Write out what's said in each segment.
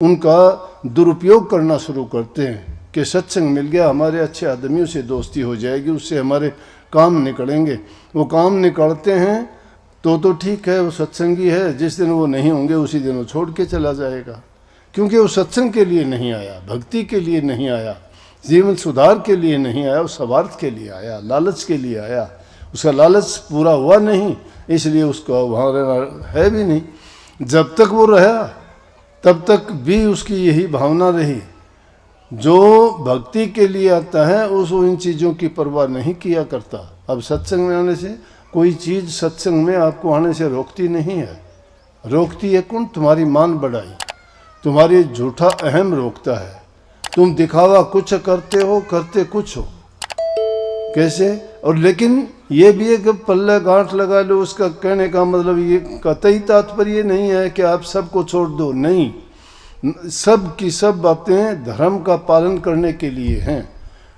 उनका दुरुपयोग करना शुरू करते हैं कि सत्संग मिल गया, हमारे अच्छे आदमियों से दोस्ती हो जाएगी, उससे हमारे काम निकलेंगे। वो काम निकालते हैं तो ठीक है, वो सत्संगी है। जिस दिन वो नहीं होंगे उसी दिन वो छोड़ के चला जाएगा, क्योंकि वो सत्संग के लिए नहीं आया, भक्ति के लिए नहीं आया, जीवन सुधार के लिए नहीं आया, वो स्वार्थ के लिए आया, लालच के लिए आया। उसका लालच पूरा हुआ नहीं, इसलिए उसका वहाँ रहना है भी नहीं। जब तक वो रहा तब तक भी उसकी यही भावना रही। जो भक्ति के लिए आता है उसको इन चीज़ों की परवाह नहीं किया करता। अब सत्संग में आने से कोई चीज़ सत्संग में आपको आने से रोकती नहीं है। रोकती है कौन? तुम्हारी मान बढ़ाई, तुम्हारी झूठा अहम रोकता है। तुम दिखावा कुछ करते हो, करते कुछ हो। कैसे? और लेकिन ये भी है कि पल्ले गांठ लगा लो, उसका कहने का मतलब ये कतई तात्पर्य नहीं है कि आप सबको छोड़ दो। नहीं, सब की सब बातें धर्म का पालन करने के लिए हैं।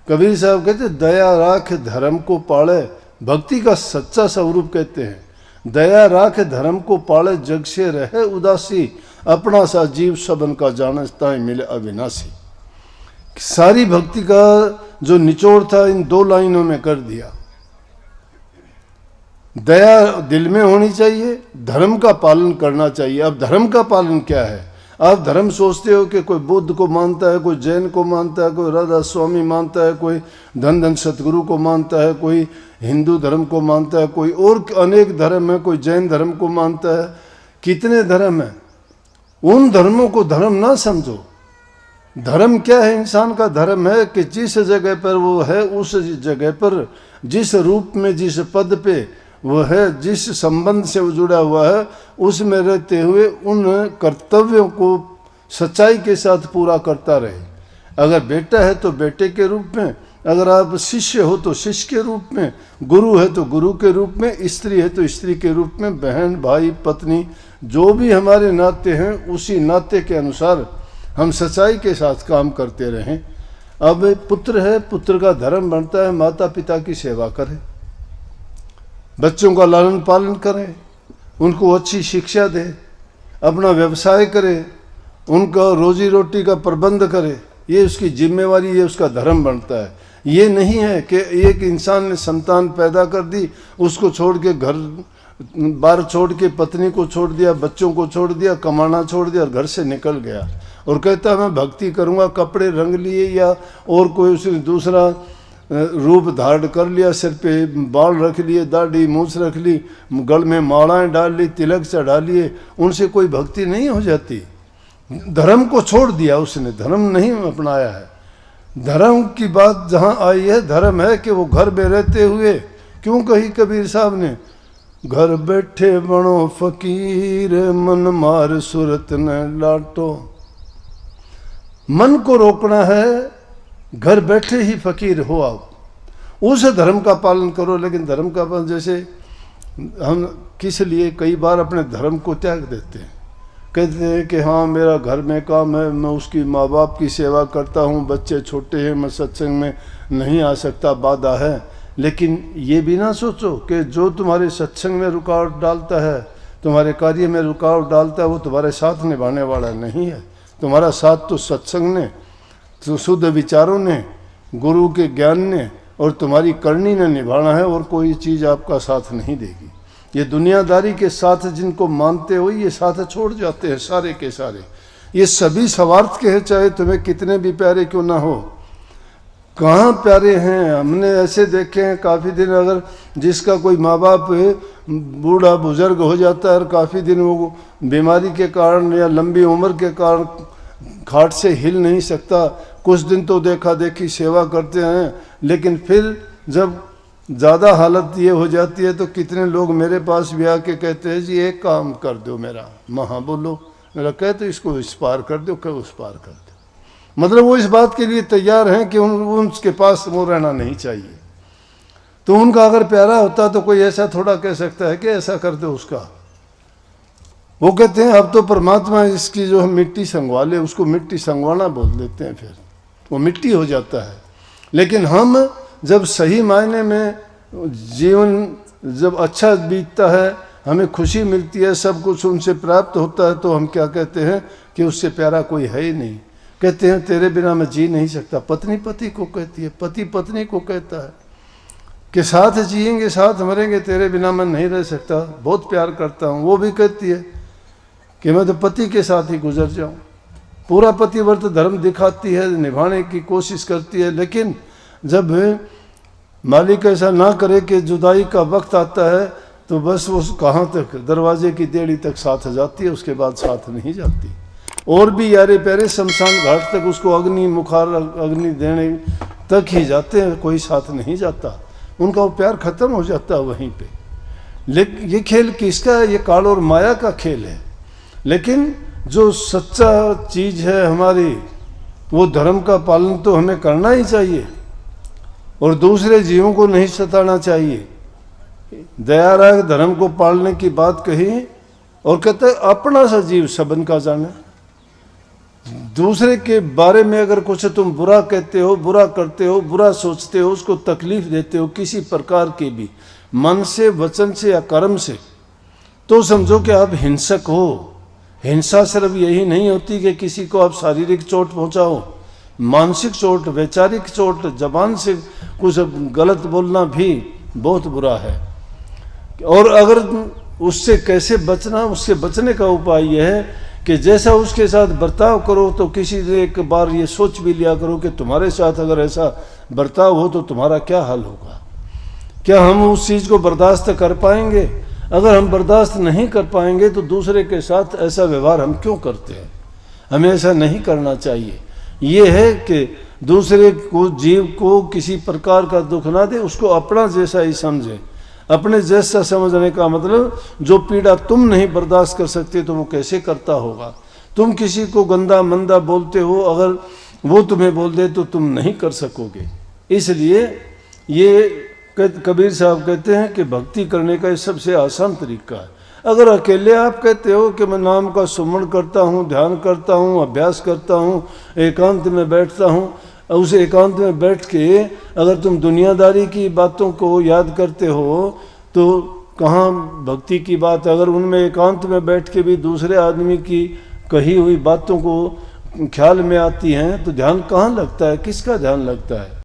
कबीर साहब कहते दया राख धर्म को पाले, भक्ति का सच्चा स्वरूप कहते हैं। दया राख धर्म को पाले, जग से रहे उदासी, अपना सा जीव सबन का जानता है मिले अविनाशी। सारी भक्ति का जो निचोड़ था इन दो लाइनों में कर दिया। दया दिल में होनी चाहिए, धर्म का पालन करना चाहिए। अब धर्म का पालन क्या है? आप धर्म सोचते हो कि कोई बुद्ध को मानता है, कोई जैन को मानता है, कोई राधा स्वामी मानता है, कोई धन धन सतगुरु को मानता है, कोई हिंदू धर्म को मानता है, कोई और अनेक धर्म है, कोई जैन धर्म को मानता है। कितने धर्म हैं? उन धर्मों को धर्म ना समझो। धर्म क्या है? इंसान का धर्म है कि जिस जगह पर वो है उस जगह पर, जिस रूप में, जिस पद पे वो है, जिस संबंध से वो जुड़ा हुआ है, उसमें रहते हुए उन कर्तव्यों को सच्चाई के साथ पूरा करता रहे। अगर बेटा है तो बेटे के रूप में, अगर आप शिष्य हो तो शिष्य के रूप में, गुरु है तो गुरु के रूप में, स्त्री है तो स्त्री के रूप में, बहन भाई पत्नी जो भी हमारे नाते हैं उसी नाते के अनुसार हम सच्चाई के साथ काम करते रहें। अब पुत्र है, पुत्र का धर्म बनता है माता पिता की सेवा करें, बच्चों का लालन पालन करें, उनको अच्छी शिक्षा दे, अपना व्यवसाय करे, उनका रोजी रोटी का प्रबंध करे। ये उसकी जिम्मेवारी, ये उसका धर्म बनता है। ये नहीं है कि एक इंसान ने संतान पैदा कर दी, उसको छोड़ के घर बार छोड़ के पत्नी को छोड़ दिया, बच्चों को छोड़ दिया, कमाना छोड़ दिया और घर से निकल गया और कहता मैं भक्ति करूँगा। कपड़े रंग लिए या और कोई उसने दूसरा रूप धारण कर लिया, सिर पे बाल रख लिए, दाढ़ी मूछ रख ली, गल में मालाएं डाल ली, तिलक चढ़ा लिए, उनसे कोई भक्ति नहीं हो जाती। धर्म को छोड़ दिया उसने, धर्म नहीं अपनाया है। धर्म की बात जहाँ आई है, धर्म है कि वो घर में रहते हुए, क्यों कही कबीर साहब ने, घर बैठे बनो फकीर, मन मार सूरत न लाटो। मन को रोकना है, घर बैठे ही फकीर हो आप, उस धर्म का पालन करो। लेकिन धर्म का पालन, जैसे हम किस लिए कई बार अपने धर्म को त्याग देते हैं, कहते हैं कि हाँ मेरा घर में काम है, मैं उसकी माँ बाप की सेवा करता हूँ, बच्चे छोटे हैं, मैं सत्संग में नहीं आ सकता, बाधा है। लेकिन ये भी ना सोचो कि जो तुम्हारे सत्संग में रुकावट डालता है, तुम्हारे कार्य में रुकावट डालता है, वो तुम्हारे साथ निभाने वाला नहीं है। तुम्हारा साथ तो सत्संग ने, तो शुद्ध विचारों ने, गुरु के ज्ञान ने और तुम्हारी करनी ने निभाना है, और कोई चीज़ आपका साथ नहीं देगी। ये दुनियादारी के साथ जिनको मानते हो, ये साथ छोड़ जाते हैं सारे के सारे। ये सभी स्वार्थ के हैं, चाहे तुम्हें कितने भी प्यारे क्यों ना हो। कहाँ प्यारे हैं? हमने ऐसे देखे हैं काफ़ी दिन, अगर जिसका कोई माँ बाप बूढ़ा बुजुर्ग हो जाता है और काफ़ी दिन वो बीमारी के कारण या लंबी उम्र के कारण खाट से हिल नहीं सकता, कुछ दिन तो देखा देखी सेवा करते हैं, लेकिन फिर जब ज़्यादा हालत ये हो जाती है तो कितने लोग मेरे पास भी आके कहते हैं जी एक काम कर दो मेरा। हाँ बोलो। मेरा कहते इसको इस पार कर दो, क्या उस पार कर दो। मतलब वो इस बात के लिए तैयार हैं कि उनके पास वो रहना नहीं चाहिए। तो उनका अगर प्यारा होता तो कोई ऐसा थोड़ा कह सकता है कि ऐसा कर दो उसका। वो कहते हैं अब तो परमात्मा इसकी जो है मिट्टी संगवा ले, उसको मिट्टी संगवाना बोल देते हैं, फिर वो मिट्टी हो जाता है। लेकिन हम जब सही मायने में जीवन जब अच्छा बीतता है, हमें खुशी मिलती है, सब कुछ उनसे प्राप्त होता है, तो हम क्या कहते हैं कि उससे प्यारा कोई है ही नहीं। कहते हैं तेरे बिना मैं जी नहीं सकता। पत्नी पति को कहती है, पति पत्नी को कहता है कि साथ जिएंगे साथ मरेंगे, तेरे बिना मैं नहीं रह सकता, बहुत प्यार करता हूँ। वो भी कहती है कि मैं तो पति के साथ ही गुजर जाऊँ। पूरा पतिव्रत धर्म दिखाती है, निभाने की कोशिश करती है, लेकिन जब मालिक ऐसा ना करे कि जुदाई का वक्त आता है तो बस वो कहाँ तक, दरवाजे की देड़ी तक साथ जाती है, उसके बाद साथ नहीं जाती। और भी यारे प्यारे शमशान घाट तक उसको अग्नि मुखार अग्नि देने तक ही जाते हैं, कोई साथ नहीं जाता। उनका वो प्यार खत्म हो जाता है वहीं पे। लेकिन ये खेल किसका है? ये काल और माया का खेल है। लेकिन जो सच्चा चीज है हमारी, वो धर्म का पालन तो हमें करना ही चाहिए और दूसरे जीवों को नहीं सताना चाहिए। दया राग धर्म को पालने की बात कही और कहते हैं अपना सा जीव सबन का जाने। दूसरे के बारे में अगर कुछ तुम बुरा कहते हो, बुरा करते हो, बुरा सोचते हो, उसको तकलीफ देते हो किसी प्रकार की भी, मन से, वचन से या कर्म से, तो समझो कि आप हिंसक हो। हिंसा सिर्फ यही नहीं होती कि किसी को आप शारीरिक चोट पहुंचाओ, मानसिक चोट, वैचारिक चोट, जबान से कुछ गलत बोलना भी बहुत बुरा है। और अगर उससे कैसे बचना, उससे बचने का उपाय यह है कि जैसा उसके साथ बर्ताव करो तो किसी से एक बार ये सोच भी लिया करो कि तुम्हारे साथ अगर ऐसा बर्ताव हो तो तुम्हारा क्या हाल होगा। क्या हम उस चीज़ को बर्दाश्त कर पाएंगे? अगर हम बर्दाश्त नहीं कर पाएंगे तो दूसरे के साथ ऐसा व्यवहार हम क्यों करते हैं? हमें ऐसा नहीं करना चाहिए। ये है कि दूसरे को, जीव को किसी प्रकार का दुख ना दे, उसको अपना जैसा ही समझे। अपने जैसा समझने का मतलब, जो पीड़ा तुम नहीं बर्दाश्त कर सकते तो वो कैसे करता होगा। तुम किसी को गंदा मंदा बोलते हो, अगर वो तुम्हें बोल दे तो तुम नहीं कर सकोगे। इसलिए ये कबीर साहब कहते हैं कि भक्ति करने का ये सबसे आसान तरीका है। अगर अकेले आप कहते हो कि मैं नाम का सुमरण करता हूँ, ध्यान करता हूँ, अभ्यास करता हूँ, एकांत में बैठता हूँ, उस एकांत में बैठ के अगर तुम दुनियादारी की बातों को याद करते हो तो कहाँ भक्ति की बात। अगर उनमें एकांत में बैठ के भी दूसरे आदमी की कही हुई बातों को ख्याल में आती हैं तो ध्यान कहाँ लगता है? किसका ध्यान लगता है?